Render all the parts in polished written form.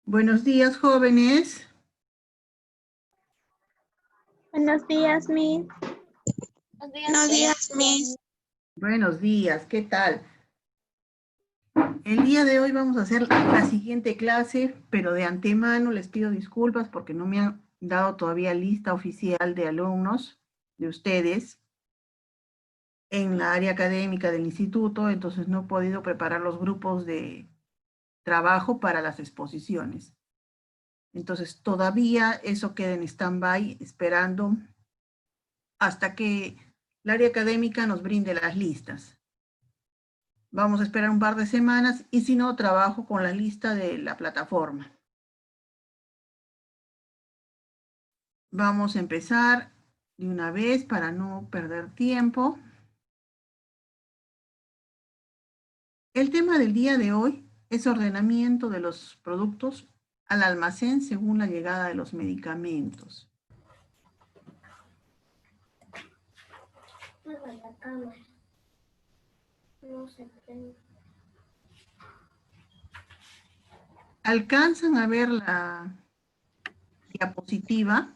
Buenos días, jóvenes. Buenos días, Miss. Buenos días, Miss. Buenos días, ¿qué tal? El día de hoy vamos a hacer la siguiente clase, pero de antemano les pido disculpas porque no me han dado todavía lista oficial de alumnos de ustedes en la área académica del instituto, entonces no he podido preparar los grupos de trabajo para las exposiciones. Entonces todavía eso queda en stand-by esperando hasta que el área académica nos brinde las listas. Vamos a esperar un par de semanas y si no, trabajo con la lista de la plataforma. Vamos a empezar de una vez para no perder tiempo. El tema del día de hoy es ordenamiento de los productos al almacén según la llegada de los medicamentos. ¿Alcanzan a ver la diapositiva?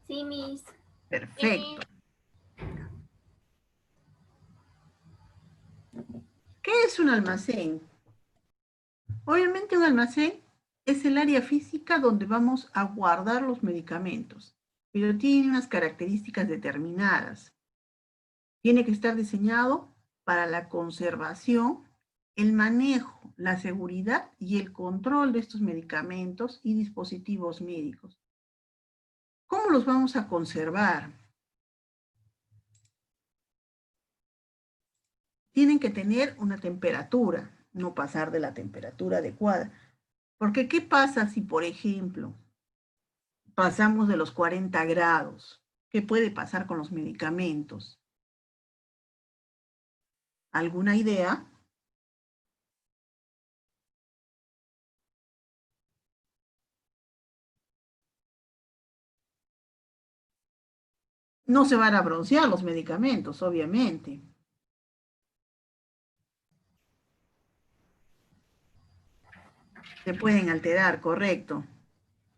Sí, Miss. Perfecto. ¿Qué es un almacén? Obviamente un almacén es el área física donde vamos a guardar los medicamentos, pero tiene unas características determinadas. Tiene que estar diseñado para la conservación, el manejo, la seguridad y el control de estos medicamentos y dispositivos médicos. ¿Cómo los vamos a conservar? Tienen que tener una temperatura, no pasar de la temperatura adecuada. Porque ¿qué pasa si, por ejemplo, pasamos de los 40 grados? ¿Qué puede pasar con los medicamentos? ¿Alguna idea? No se van a broncear los medicamentos, obviamente. Se pueden alterar, correcto.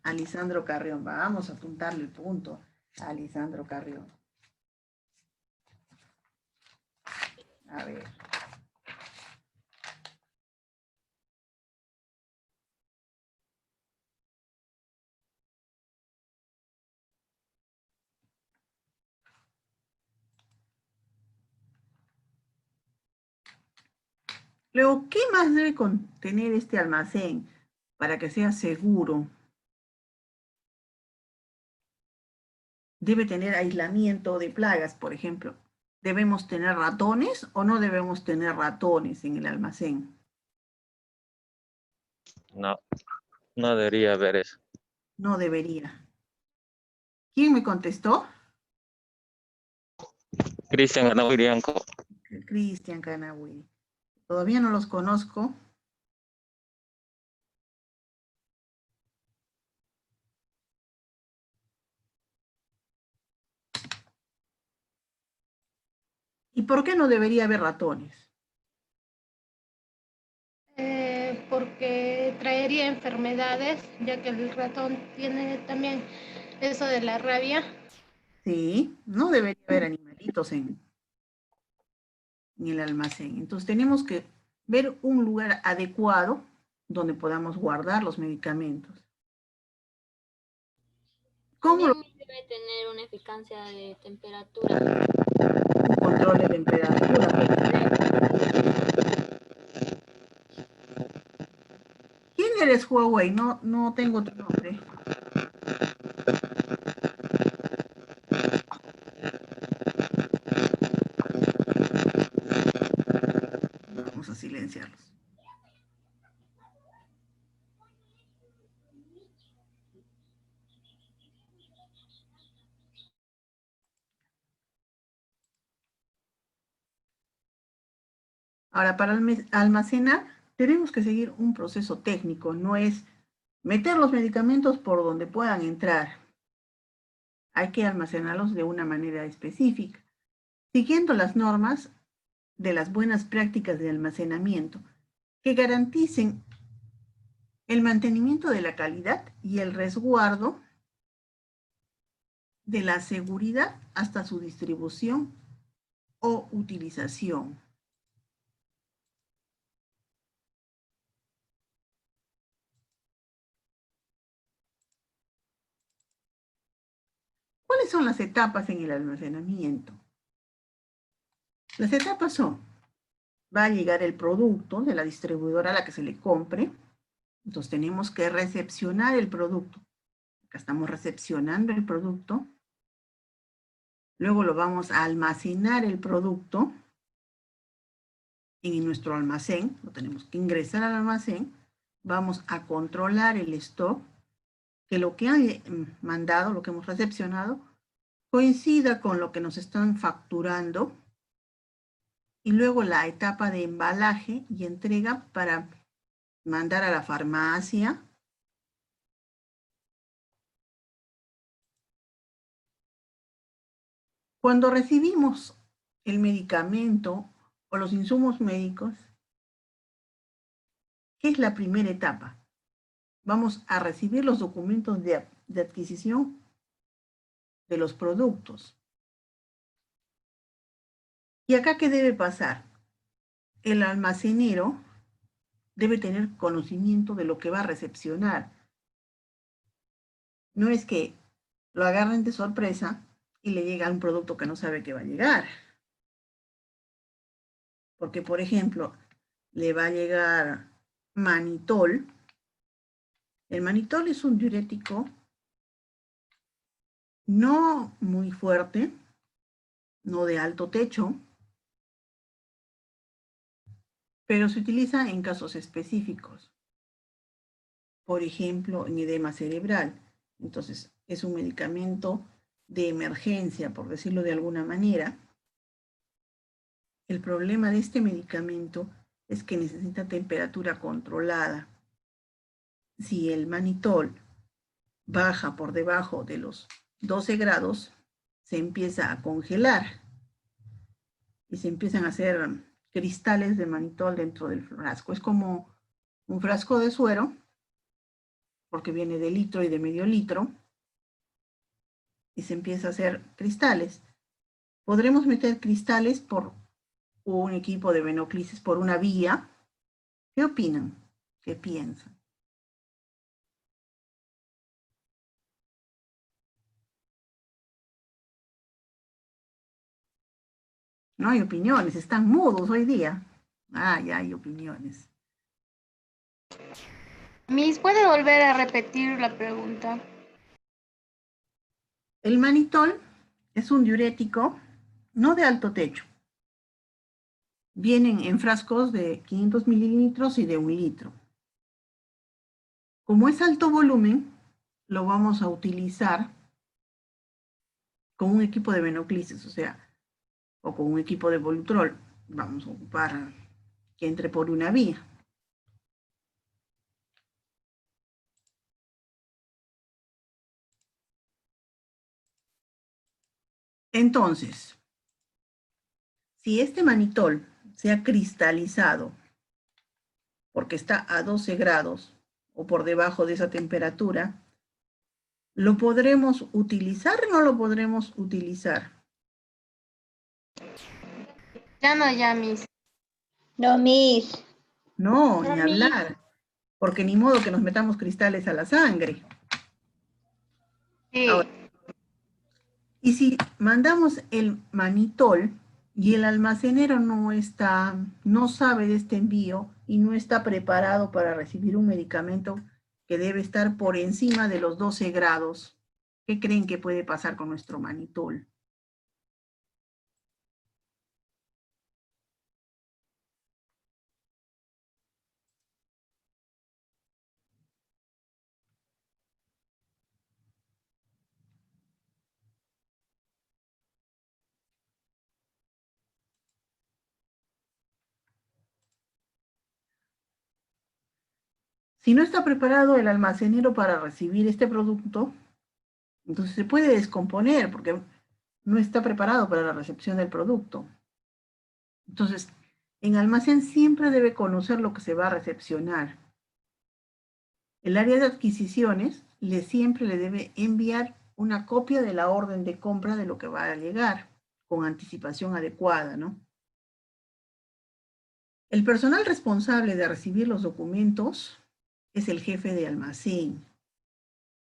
A Lisandro Carrión. Vamos a apuntarle el punto a Lisandro Carrión. A ver. Luego, ¿qué más debe contener este almacén para que sea seguro? Debe tener aislamiento de plagas, por ejemplo. ¿Debemos tener ratones o no debemos tener ratones en el almacén? No, no debería haber eso. No debería. ¿Quién me contestó? Cristian Anawirianco. Cristian Canahui. Todavía no los conozco. ¿Y por qué no debería haber ratones? Porque traería enfermedades, ya que el ratón tiene también eso de la rabia. Sí, no debería haber animalitos en el almacén. Entonces tenemos que ver un lugar adecuado donde podamos guardar los medicamentos. ¿Cómo lo También debe tener una eficacia de temperatura. un control de temperatura? ¿Quién eres, Huawei? No tengo tu nombre. Vamos a silenciarlos. Ahora, para almacenar, tenemos que seguir un proceso técnico, no es meter los medicamentos por donde puedan entrar. Hay que almacenarlos de una manera específica, siguiendo las normas de las buenas prácticas de almacenamiento, que garanticen el mantenimiento de la calidad y el resguardo de la seguridad hasta su distribución o utilización. ¿Cuáles son las etapas en el almacenamiento? Las etapas son, va a llegar el producto de la distribuidora a la que se le compre, entonces tenemos que recepcionar el producto. Acá estamos recepcionando el producto, luego lo vamos a almacenar el producto en nuestro almacén, lo tenemos que ingresar al almacén, vamos a controlar el stock, que lo que han mandado, lo que hemos recepcionado, coincida con lo que nos están facturando, y luego la etapa de embalaje y entrega para mandar a la farmacia. Cuando recibimos el medicamento o los insumos médicos, ¿qué es la primera etapa? Vamos a recibir los documentos de adquisición de los productos. ¿Y acá qué debe pasar? El almacenero debe tener conocimiento de lo que va a recepcionar. No es que lo agarren de sorpresa y le llega un producto que no sabe que va a llegar. Porque, por ejemplo, le va a llegar manitol. El manitol es un diurético no muy fuerte, no de alto techo, pero se utiliza en casos específicos. Por ejemplo, en edema cerebral. Entonces, es un medicamento de emergencia, por decirlo de alguna manera. El problema de este medicamento es que necesita temperatura controlada. Si el manitol baja por debajo de los 12 grados, se empieza a congelar y se empiezan a hacer cristales de manitol dentro del frasco. Es como un frasco de suero porque viene de litro y de medio litro, y se empieza a hacer cristales. Podremos meter cristales por un equipo de venoclisis por una vía. ¿Qué opinan? ¿Qué piensan? No hay opiniones, están mudos hoy día. Ah, ya hay opiniones. Miss, ¿puede volver a repetir la pregunta? El manitol es un diurético no de alto techo. Vienen en frascos de 500 mililitros y de 1 litro. Como es alto volumen, lo vamos a utilizar con un equipo de venoclisis, o sea, o con un equipo de Volutrol. Vamos a ocupar que entre por una vía. Entonces, si este manitol se ha cristalizado porque está a 12 grados o por debajo de esa temperatura, ¿lo podremos utilizar o no lo podremos utilizar? Ya no, ya, Miss. No, Miss. No, No, ni Miss. hablar, porque ni modo que nos metamos cristales a la sangre. Sí. Ahora, y si mandamos el manitol y el almacenero no sabe de este envío y no está preparado para recibir un medicamento que debe estar por encima de los 12 grados, ¿qué creen que puede pasar con nuestro manitol? Si no está preparado el almacenero para recibir este producto, entonces se puede descomponer porque no está preparado para la recepción del producto. Entonces, en almacén siempre debe conocer lo que se va a recepcionar. El área de adquisiciones siempre le debe enviar una copia de la orden de compra de lo que va a llegar, con anticipación adecuada, ¿no? El personal responsable de recibir los documentos es el jefe de almacén,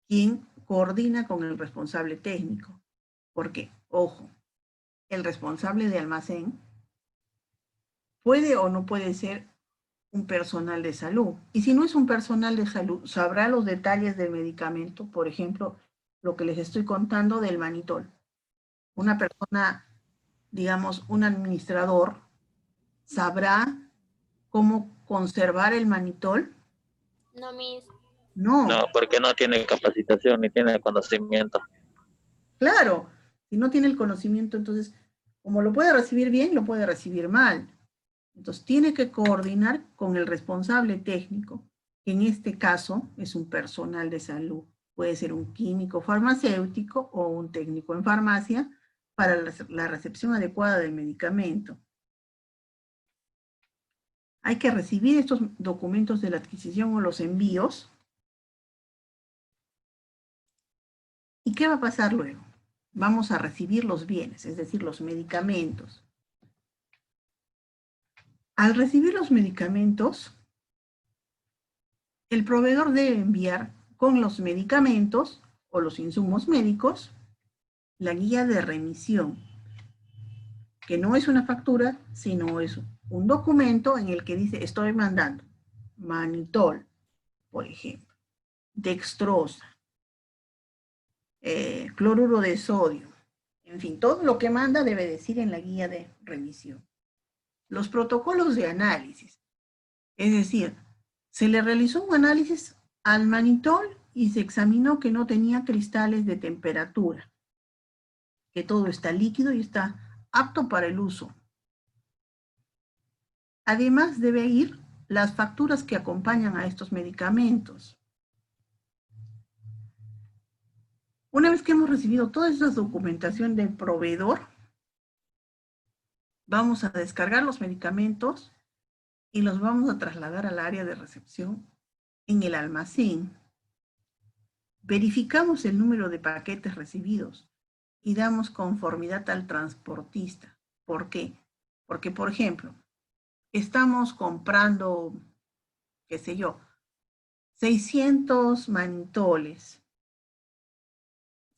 quien coordina con el responsable técnico. Porque, ojo, el responsable de almacén puede o no puede ser un personal de salud. Y si no es un personal de salud, sabrá los detalles del medicamento, por ejemplo, lo que les estoy contando del manitol. Una persona, digamos, un administrador, sabrá cómo conservar el manitol. No, Miss. No, No, porque no tiene capacitación ni tiene conocimiento. claro, si no tiene el conocimiento, entonces, como lo puede recibir bien, lo puede recibir mal. Entonces, tiene que coordinar con el responsable técnico, que en este caso es un personal de salud. Puede ser un químico farmacéutico o un técnico en farmacia para la recepción adecuada del medicamento. Hay que recibir estos documentos de la adquisición o los envíos. ¿Y qué va a pasar luego? Vamos a recibir los bienes, es decir, los medicamentos. Al recibir los medicamentos, el proveedor debe enviar con los medicamentos o los insumos médicos la guía de remisión, que no es una factura, sino es un documento en el que dice, estoy mandando manitol, por ejemplo, dextrosa, cloruro de sodio, en fin, todo lo que manda debe decir en la guía de remisión. Los protocolos de análisis, es decir, se le realizó un análisis al manitol y se examinó que no tenía cristales de temperatura, que todo está líquido y está apto para el uso. Además, debe ir las facturas que acompañan a estos medicamentos. Una vez que hemos recibido toda esa documentación del proveedor, vamos a descargar los medicamentos y los vamos a trasladar al área de recepción en el almacén. verificamos el número de paquetes recibidos y damos conformidad al transportista. ¿Por qué? Porque, por ejemplo, estamos comprando, qué sé yo, 600 manitoles.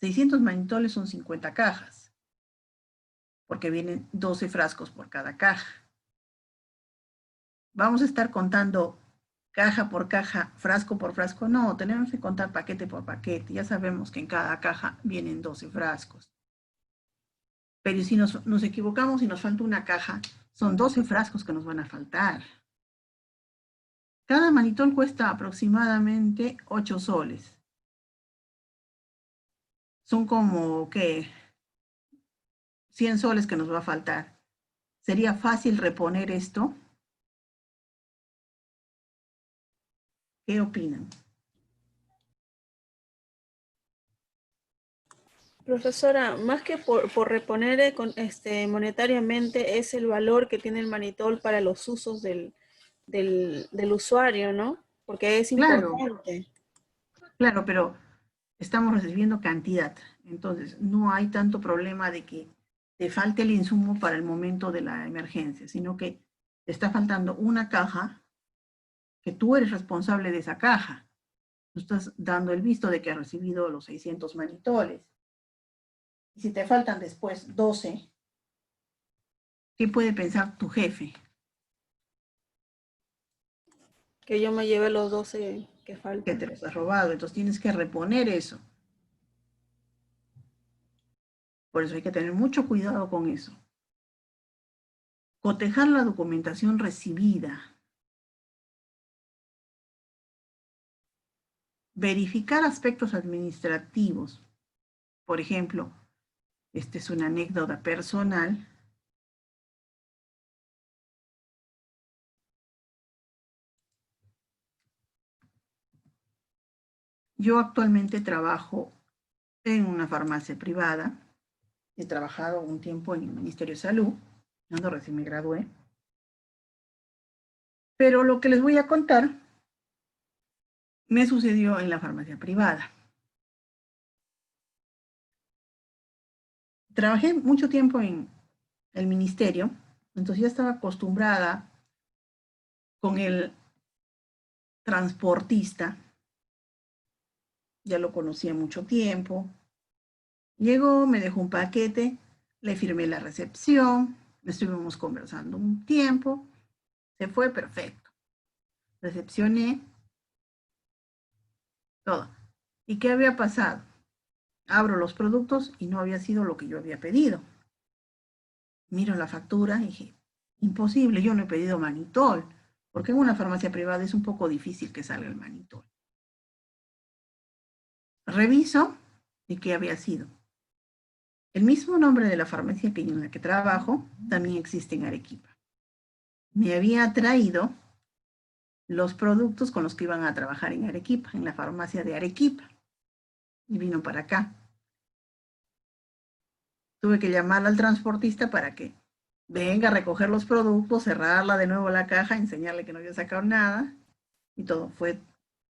600 manitoles son 50 cajas, porque vienen 12 frascos por cada caja. Vamos a estar contando caja por caja, frasco por frasco. No, tenemos que contar paquete por paquete. Ya sabemos que en cada caja vienen 12 frascos. Pero si nos equivocamos y nos falta una caja, son 12 frascos que nos van a faltar. Cada manitol cuesta aproximadamente 8 soles. Son como, ¿qué? 100 soles que nos va a faltar. ¿Sería fácil reponer esto? ¿Qué opinan? Profesora, más que por reponer monetariamente es el valor que tiene el manitol para los usos del usuario, ¿no? Porque es Claro, importante. claro, pero estamos recibiendo cantidad. Entonces, no hay tanto problema de que te falte el insumo para el momento de la emergencia, sino que te está faltando una caja que tú eres responsable de esa caja. Tú estás dando el visto de que has recibido los 600 manitoles. Y si te faltan después 12, ¿qué puede pensar tu jefe? Que yo me lleve los 12 que Que faltan. te los has robado. Entonces tienes que reponer eso. Por eso hay que tener mucho cuidado con eso. Cotejar la documentación recibida. Verificar aspectos administrativos. Por ejemplo, esta es una anécdota personal. Yo actualmente trabajo en una farmacia privada. He trabajado un tiempo en el Ministerio de Salud, cuando recién me gradué. Pero lo que les voy a contar me sucedió en la farmacia privada. Trabajé mucho tiempo en el ministerio, entonces ya estaba acostumbrada con el transportista, ya lo conocía mucho tiempo. Llegó, me dejó un paquete, le firmé la recepción, estuvimos conversando un tiempo, se fue perfecto. Recepcioné todo. ¿Y qué había pasado? Abro los productos y no había sido lo que yo había pedido. Miro la factura y dije, imposible, yo no he pedido manitol, porque en una farmacia privada es un poco difícil que salga el manitol. Reviso y qué había sido. El mismo nombre de la farmacia en la que trabajo también existe en Arequipa. Me había traído los productos con los que iban a trabajar en Arequipa, en la farmacia de Arequipa, y vino para acá. Tuve que llamar al transportista para que venga a recoger los productos, cerrarla de nuevo la caja, enseñarle que no había sacado nada, y todo. Fue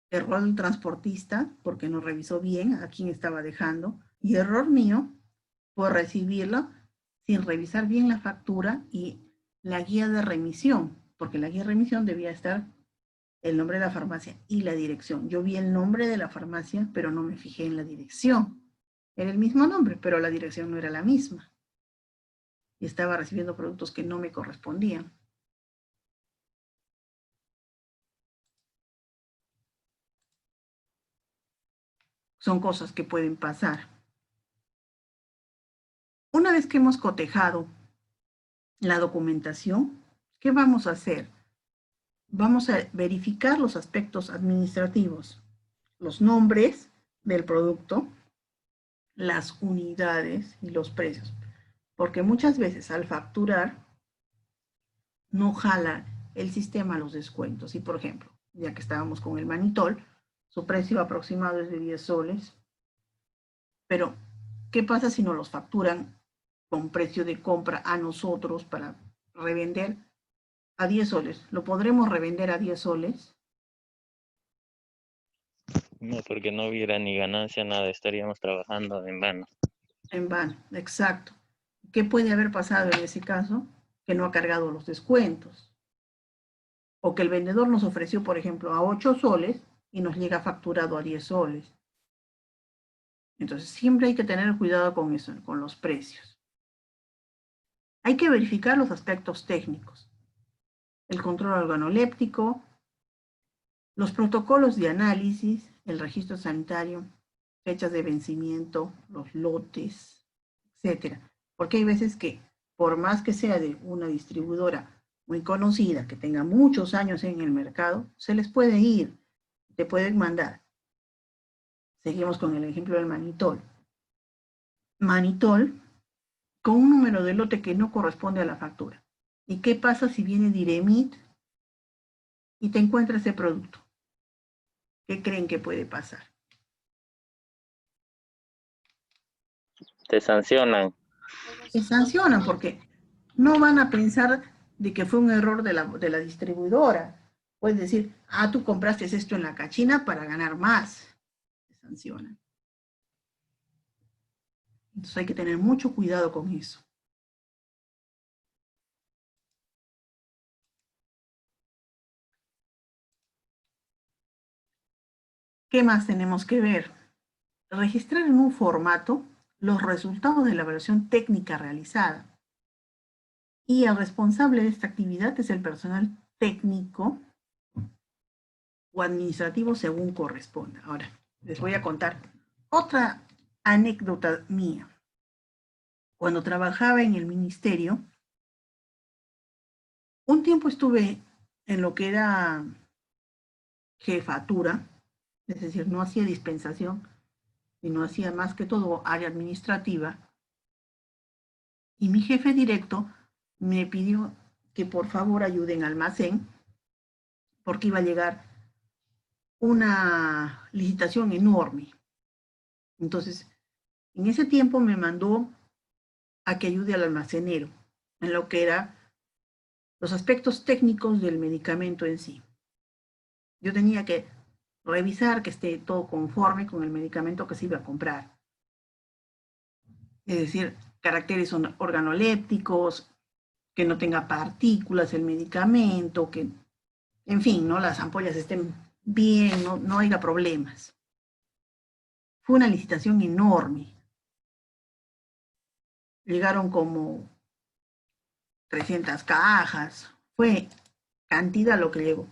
error del transportista, porque no revisó bien a quién estaba dejando, y error mío por recibirlo sin revisar bien la factura y la guía de remisión, porque la guía de remisión debía estar el nombre de la farmacia y la dirección. Yo vi el nombre de la farmacia, pero no me fijé en la dirección. Era el mismo nombre, pero la dirección no era la misma. Y estaba recibiendo productos que no me correspondían. Son cosas que pueden pasar. Una vez que hemos cotejado la documentación, ¿qué vamos a hacer? Vamos a verificar los aspectos administrativos, los nombres del producto, las unidades y los precios. Porque muchas veces al facturar no jala el sistema los descuentos. Y por ejemplo, ya que estábamos con el manitol, su precio aproximado es de 10 soles. Pero, ¿qué pasa si nos los facturan con precio de compra a nosotros para revender a 10 soles? ¿Lo podremos revender a 10 soles? No, porque no hubiera ni ganancia, nada, estaríamos trabajando en vano. En vano, exacto. ¿Qué puede haber pasado en ese caso? Que no ha cargado los descuentos. O que el vendedor nos ofreció, por ejemplo, a 8 soles y nos llega facturado a 10 soles. Entonces, siempre hay que tener cuidado con eso, con los precios. Hay que verificar los aspectos técnicos. El control organoléptico, los protocolos de análisis, el registro sanitario, fechas de vencimiento, los lotes, etcétera. Porque hay veces que, por más que sea de una distribuidora muy conocida, que tenga muchos años en el mercado, se les puede ir, te pueden mandar. Seguimos con el ejemplo del manitol. Manitol con un número de lote que no corresponde a la factura. ¿Y qué pasa si viene Diremit y te encuentra ese producto? ¿Qué creen que puede pasar? Te sancionan. Se sancionan porque no van a pensar de que fue un error de la distribuidora. Puedes decir, ah, tú compraste esto en la cachina para ganar más. Se sancionan. Entonces hay que tener mucho cuidado con eso. ¿Qué más tenemos que ver? Registrar en un formato los resultados de la evaluación técnica realizada. Y el responsable de esta actividad es el personal técnico o administrativo según corresponda. Ahora, les voy a contar otra anécdota mía. Cuando trabajaba en el ministerio, un tiempo estuve en lo que era jefatura, es decir, no hacía dispensación, sino hacía más que todo área administrativa. Y mi jefe directo me pidió que por favor ayude en almacén, porque iba a llegar una licitación enorme. Entonces, en ese tiempo me mandó a que ayude al almacenero en lo que era los aspectos técnicos del medicamento en sí. Yo tenía que revisar que esté todo conforme con el medicamento que se iba a comprar. Es decir, caracteres organolépticos, que no tenga partículas el medicamento, que, en fin, ¿no? Las ampollas estén bien, no haya problemas. Fue una licitación enorme. Llegaron como 300 cajas. Fue cantidad lo que llegó.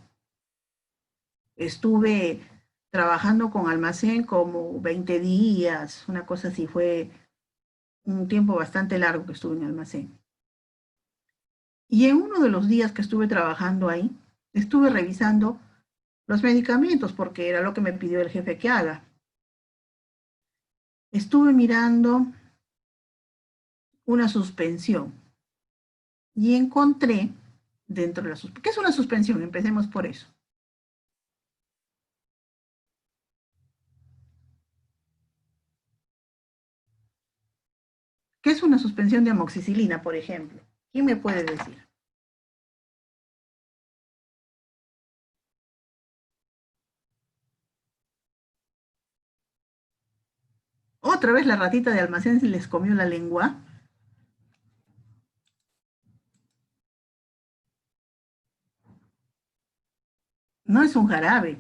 Estuve trabajando con almacén como 20 días, una cosa así. Fue un tiempo bastante largo que estuve en almacén. Y en uno de los días que estuve trabajando ahí, estuve revisando los medicamentos, porque era lo que me pidió el jefe que haga. Estuve mirando una suspensión y encontré dentro de la suspensión. ¿Qué es una suspensión? Empecemos por eso. ¿Qué es una suspensión de amoxicilina, por ejemplo? ¿Quién me puede decir? Otra vez la ratita de almacén se les comió la lengua. No es un jarabe.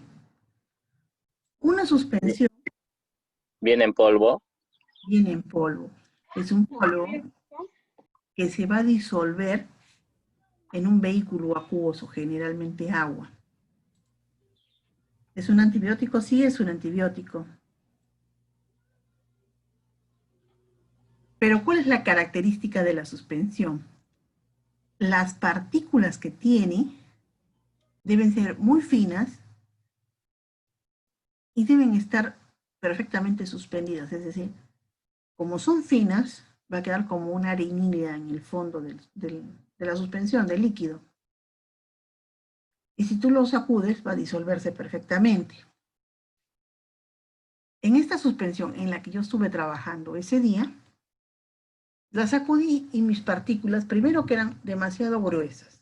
Una suspensión ¿Viene en polvo? viene en polvo. Es un polvo que se va a disolver en un vehículo acuoso, generalmente agua. ¿Es un antibiótico? Sí, es un antibiótico. Pero ¿cuál es la característica de la suspensión? Las partículas que tiene deben ser muy finas y deben estar perfectamente suspendidas. Es decir, como son finas, va a quedar como una arenilla en el fondo de la suspensión, del líquido. Y si tú lo sacudes, va a disolverse perfectamente. En esta suspensión en la que yo estuve trabajando ese día, la sacudí y mis partículas, primero que eran demasiado gruesas,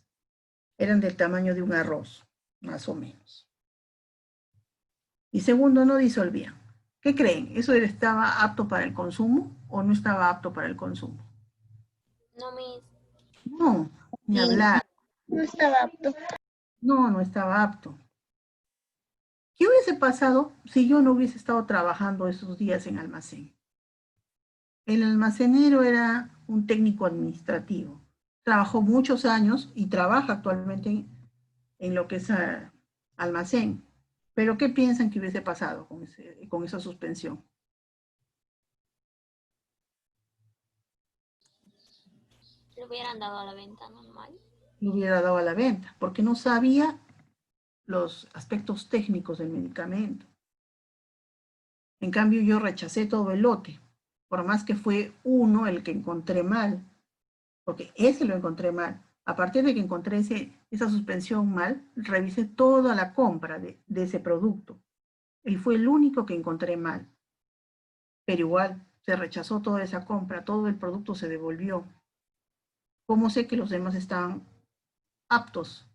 eran del tamaño de un arroz, más o menos. Y segundo, no disolvían. ¿Qué creen? ¿Eso estaba apto para el consumo o no estaba apto para el consumo? No, Miss. No, ni Sí. hablar. No estaba apto. No, no estaba apto. ¿Qué hubiese pasado si yo no hubiese estado trabajando esos días en almacén? El almacenero era un técnico administrativo. Trabajó muchos años y trabaja actualmente en lo que es almacén. Pero ¿qué piensan que hubiese pasado con esa suspensión? Le hubieran dado a la venta normal. Lo hubiera dado a la venta, porque no sabía los aspectos técnicos del medicamento. En cambio, yo rechacé todo el lote, por más que fue uno el que encontré mal, porque ese lo encontré mal. A partir de que encontré esa suspensión mal, revisé toda la compra de ese producto. Él fue el único que encontré mal. Pero igual, se rechazó toda esa compra, todo el producto se devolvió. ¿Cómo sé que los demás estaban aptos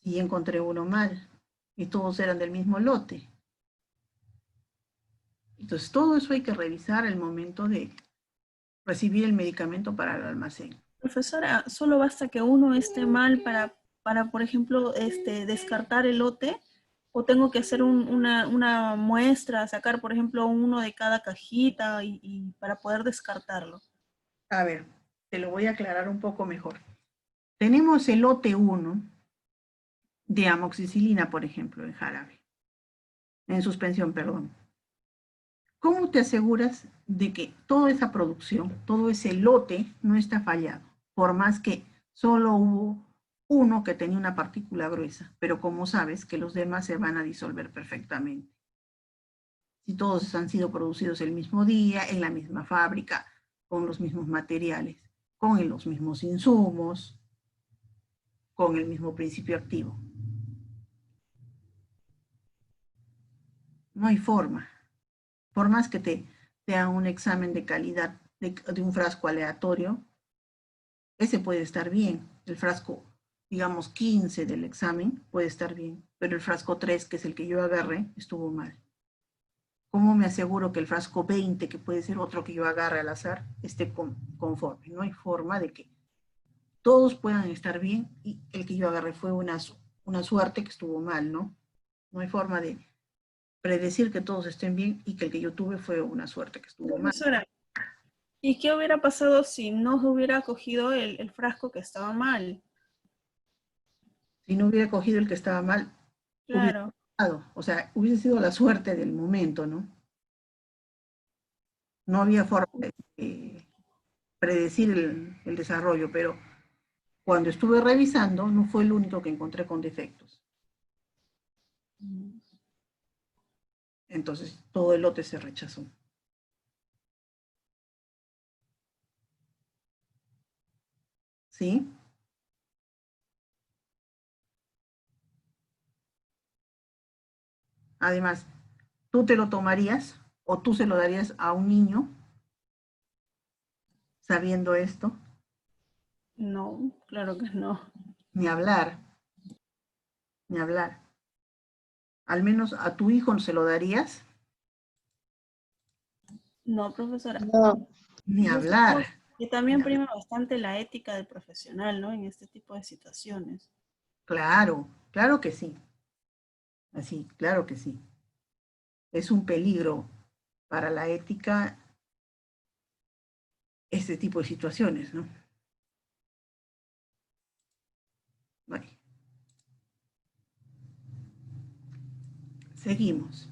si encontré uno mal? Y todos eran del mismo lote. Entonces, todo eso hay que revisar al momento de recibir el medicamento para el almacén. Profesora, solo basta que uno esté mal para por ejemplo, descartar el lote, o tengo que hacer una muestra, sacar, por ejemplo, uno de cada cajita y para poder descartarlo. A ver, te lo voy a aclarar un poco mejor. Tenemos el lote 1 de amoxicilina, por ejemplo, en jarabe, en suspensión, perdón. ¿Cómo te aseguras de que toda esa producción, todo ese lote no está fallado? Por más que solo hubo uno que tenía una partícula gruesa, pero como sabes que los demás se van a disolver perfectamente. Si todos han sido producidos el mismo día, en la misma fábrica, con los mismos materiales, con los mismos insumos, con el mismo principio activo. No hay forma. Por más que te hagan un examen de calidad de un frasco aleatorio, ese puede estar bien. El frasco, digamos, 15 del examen puede estar bien, pero el frasco 3, que es el que yo agarré, estuvo mal. ¿Cómo me aseguro que el frasco 20, que puede ser otro que yo agarre al azar, esté conforme? No hay forma de que todos puedan estar bien y el que yo agarré fue una suerte que estuvo mal, ¿no? No hay forma de predecir que todos estén bien y que el que yo tuve fue una suerte que estuvo mal. Profesora, ¿y qué hubiera pasado si no se hubiera cogido el frasco que estaba mal? Si no hubiera cogido el que estaba mal, hubiera Claro. pasado. O sea, hubiese sido la suerte del momento, ¿no? No había forma de predecir el desarrollo, pero cuando estuve revisando, no fue el único que encontré con defectos. Entonces, todo el lote se rechazó. ¿Sí? Además, ¿tú te lo tomarías o tú se lo darías a un niño sabiendo esto? No, claro que no. Ni hablar, ni hablar. Al menos a tu hijo se lo darías, No, profesora. No. ni Yo hablar. supongo que también prima bastante la ética del profesional, ¿no? En este tipo de situaciones. Claro, claro que sí. Así, claro que sí. Es un peligro para la ética este tipo de situaciones, ¿no? Bueno, seguimos.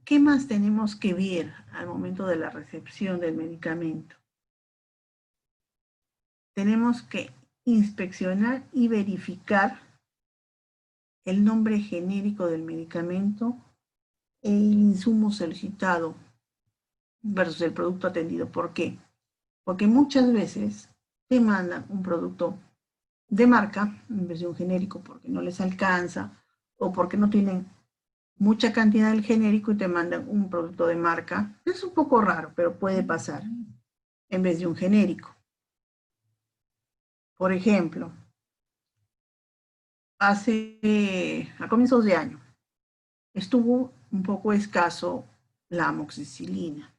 ¿Qué más tenemos que ver al momento de la recepción del medicamento? Tenemos que inspeccionar y verificar el nombre genérico del medicamento e el insumo solicitado versus el producto atendido. ¿Por qué? Porque muchas veces te mandan un producto de marca en vez de un genérico porque no les alcanza o porque no tienen mucha cantidad del genérico y te mandan un producto de marca. Es un poco raro, pero puede pasar en vez de un genérico. Por ejemplo, a comienzos de año, estuvo un poco escaso la amoxicilina.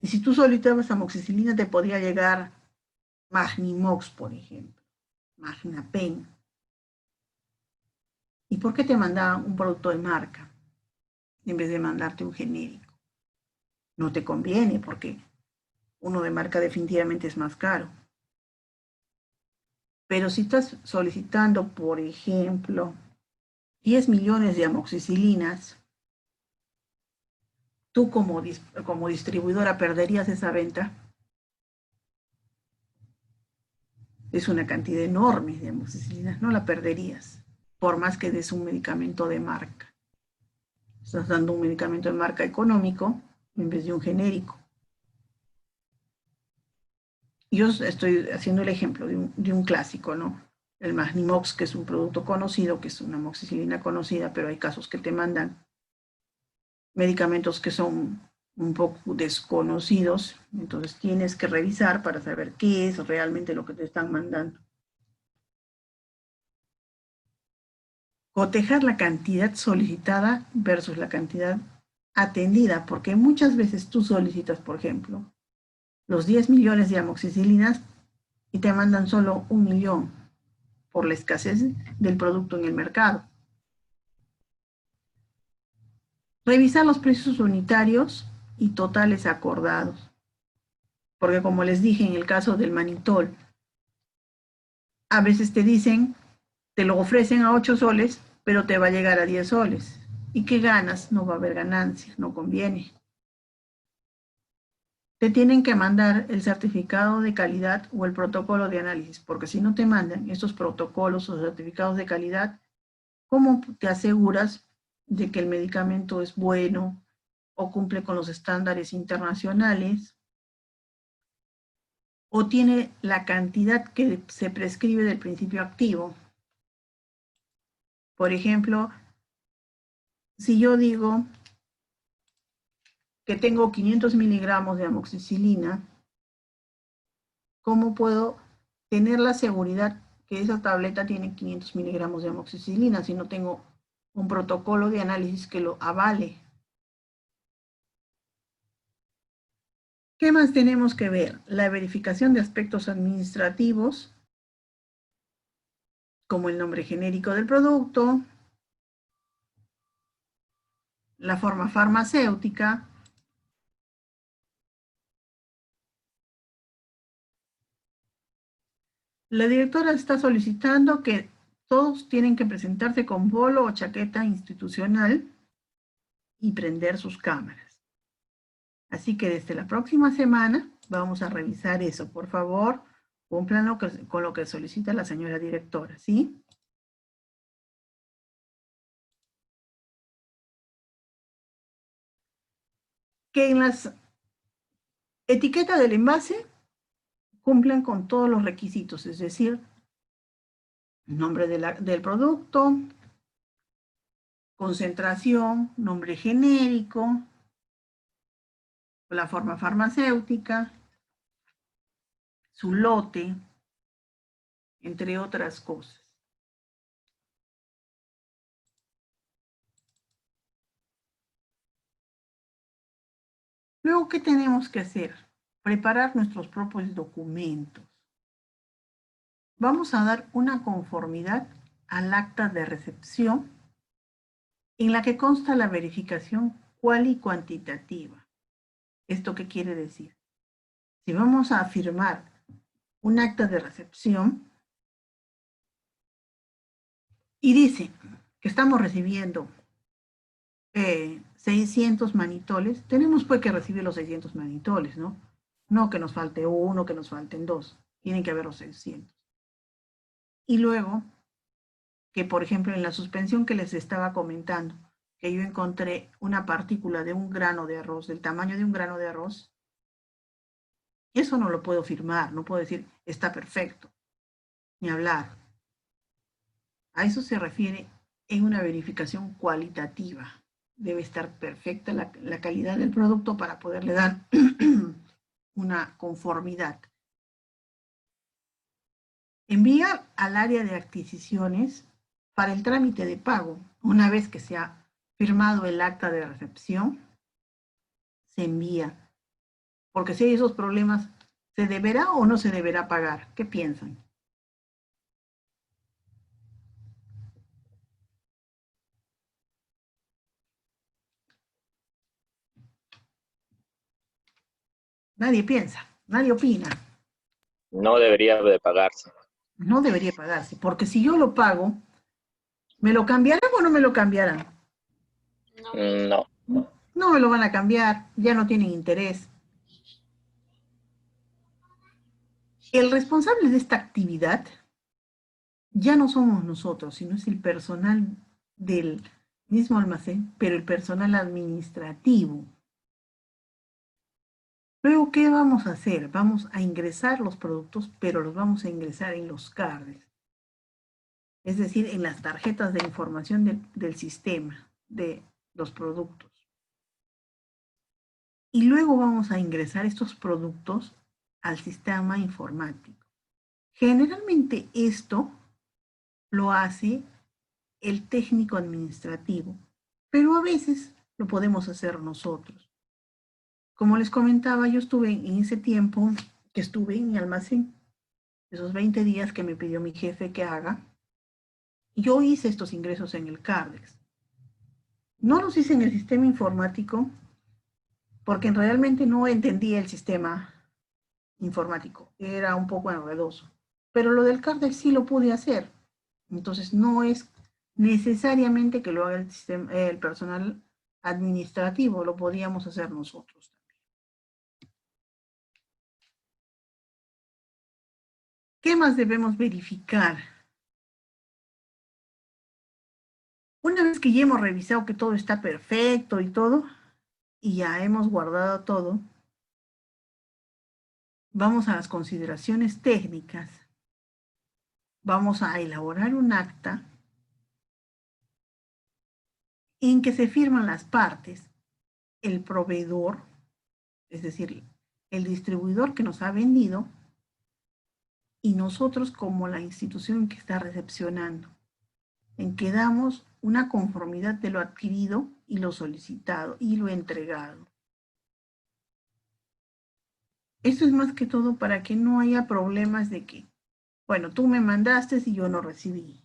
Y si tú solicitabas amoxicilina, te podría llegar Magnimox, por ejemplo, Magnapen. ¿Y por qué te mandaban un producto de marca en vez de mandarte un genérico? No te conviene porque uno de marca definitivamente es más caro. Pero si estás solicitando, por ejemplo, 10 millones de amoxicilinas, tú como distribuidora perderías esa venta. Es una cantidad enorme de amoxicilinas, no la perderías, por más que des un medicamento de marca. Estás dando un medicamento de marca económico en vez de un genérico. Yo estoy haciendo el ejemplo de un clásico, ¿no? El Magnimox, que es un producto conocido, que es una amoxicilina conocida, pero hay casos que te mandan medicamentos que son un poco desconocidos, entonces tienes que revisar para saber qué es realmente lo que te están mandando. Cotejar la cantidad solicitada versus la cantidad atendida, porque muchas veces tú solicitas, por ejemplo, los 10 millones de amoxicilinas y te mandan solo 1 millón por la escasez del producto en el mercado. Revisar los precios unitarios y totales acordados, porque como les dije en el caso del manitol, a veces te dicen, te lo ofrecen a 8 soles, pero te va a llegar a 10 soles. ¿Y qué ganas? No va a haber ganancia, no conviene. Te tienen que mandar el certificado de calidad o el protocolo de análisis, porque si no te mandan estos protocolos o certificados de calidad, ¿cómo te aseguras de que el medicamento es bueno o cumple con los estándares internacionales o tiene la cantidad que se prescribe del principio activo? Por ejemplo, si yo digo que tengo 500 miligramos de amoxicilina, ¿cómo puedo tener la seguridad que esa tableta tiene 500 miligramos de amoxicilina si no tengo un protocolo de análisis que lo avale? ¿Qué más tenemos que ver? La verificación de aspectos administrativos, como el nombre genérico del producto, la forma farmacéutica, la directora está solicitando que todos tienen que presentarse con bolo o chaqueta institucional y prender sus cámaras. Así que desde la próxima semana vamos a revisar eso. Por favor, cumplan con lo que solicita la señora directora, ¿sí? Que en las etiquetas del envase cumplan con todos los requisitos, es decir, nombre del producto, concentración, nombre genérico, la forma farmacéutica, su lote, entre otras cosas. Luego, ¿qué tenemos que hacer? Preparar nuestros propios documentos. Vamos a dar una conformidad al acta de recepción en la que consta la verificación cual y cuantitativa. ¿Esto qué quiere decir? Si vamos a firmar un acta de recepción y dice que estamos recibiendo 600 manitoles, tenemos pues que recibir los 600 manitoles, ¿no? No que nos falte uno, que nos falten dos, tienen que haber los 600. Y luego, que por ejemplo en la suspensión que les estaba comentando, que yo encontré una partícula de un grano de arroz, del tamaño de un grano de arroz, eso no lo puedo firmar, no puedo decir está perfecto, ni hablar. A eso se refiere en una verificación cualitativa. Debe estar perfecta la calidad del producto para poderle dar una conformidad. envía al área de adquisiciones para el trámite de pago. Una vez que se ha firmado el acta de recepción, se envía. Porque si hay esos problemas, ¿se deberá o no se deberá pagar? ¿Qué piensan? Nadie piensa, nadie opina. No debería de pagarse. No debería pagarse, porque si yo lo pago, ¿me lo cambiarán o no me lo cambiarán? No, Miss. No. No me lo van a cambiar, ya no tienen interés. El responsable de esta actividad ya no somos nosotros, sino es el personal del mismo almacén, pero el personal administrativo. Luego, ¿qué vamos a hacer? Vamos a ingresar los productos, pero los vamos a ingresar en los cards, es decir, en las tarjetas de información del sistema de los productos. Y luego vamos a ingresar estos productos al sistema informático. Generalmente esto lo hace el técnico administrativo, pero a veces lo podemos hacer nosotros. Como les comentaba, yo estuve en ese tiempo que estuve en mi almacén, esos 20 días que me pidió mi jefe que haga, yo hice estos ingresos en el Cardex. No los hice en el sistema informático porque realmente no entendía el sistema informático, era un poco enredoso, pero lo del Cardex sí lo pude hacer. Entonces no es necesariamente que lo haga el personal administrativo, lo podíamos hacer nosotros. ¿Qué más debemos verificar? Una vez que ya hemos revisado que todo está perfecto y todo, y ya hemos guardado todo, vamos a las consideraciones técnicas. Vamos a elaborar un acta en que se firman las partes, el proveedor, es decir, el distribuidor que nos ha vendido, y nosotros como la institución que está recepcionando, en que damos una conformidad de lo adquirido y lo solicitado y lo entregado. Esto es más que todo para que no haya problemas de que, bueno, tú me mandaste y yo no recibí.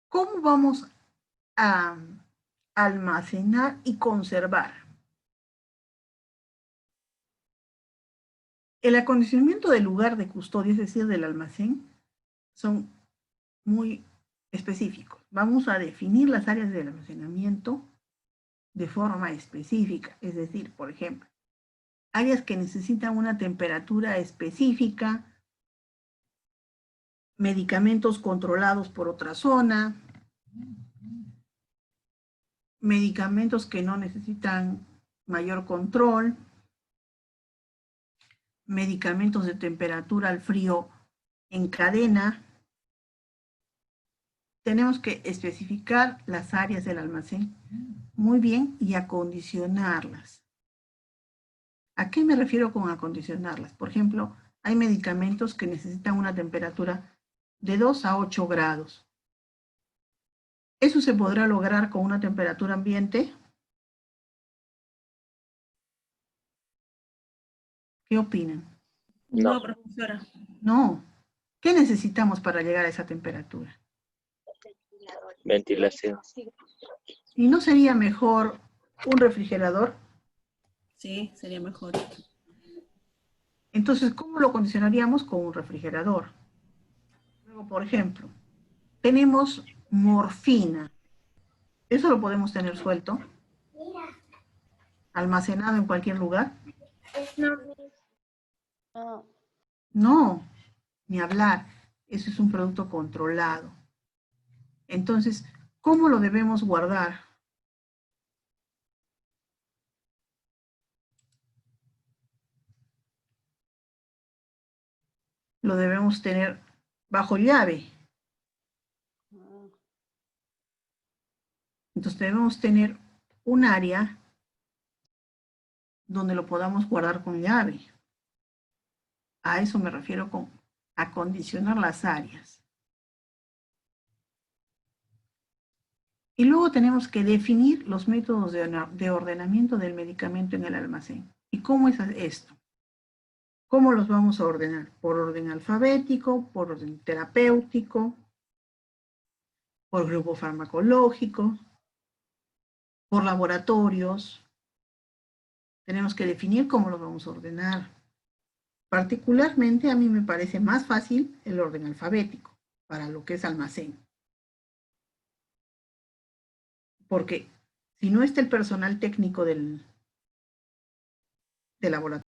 ¿Cómo vamos a almacenar y conservar? El acondicionamiento del lugar de custodia, es decir, del almacén, son muy específicos. Vamos a definir las áreas del almacenamiento de forma específica, es decir, por ejemplo, áreas que necesitan una temperatura específica, medicamentos controlados por otra zona, medicamentos que no necesitan mayor control, medicamentos de temperatura al frío en cadena. Tenemos que especificar las áreas del almacén muy bien y acondicionarlas. ¿A qué me refiero con acondicionarlas? Por ejemplo, hay medicamentos que necesitan una temperatura de 2 a 8 grados. ¿Eso se podrá lograr con una temperatura ambiente? ¿Qué opinan? No, profesora. No. ¿Qué necesitamos para llegar a esa temperatura? Ventilación. ¿Y no sería mejor un refrigerador? Sí, sería mejor. Entonces, ¿cómo lo condicionaríamos? Con un refrigerador. Luego, por ejemplo, tenemos morfina. ¿Eso lo podemos tener suelto? ¿Almacenado en cualquier lugar? No. No, ni hablar. Eso es un producto controlado. Entonces, ¿cómo lo debemos guardar? Lo debemos tener bajo llave. Entonces debemos tener un área donde lo podamos guardar con llave. A eso me refiero con acondicionar las áreas. Y luego tenemos que definir los métodos de ordenamiento del medicamento en el almacén. ¿Y cómo es esto? ¿Cómo los vamos a ordenar? ¿Por orden alfabético, por orden terapéutico, por grupo farmacológico, por laboratorios? Tenemos que definir cómo los vamos a ordenar. Particularmente a mí me parece más fácil el orden alfabético para lo que es almacén. Porque si no está el personal técnico del laboratorio,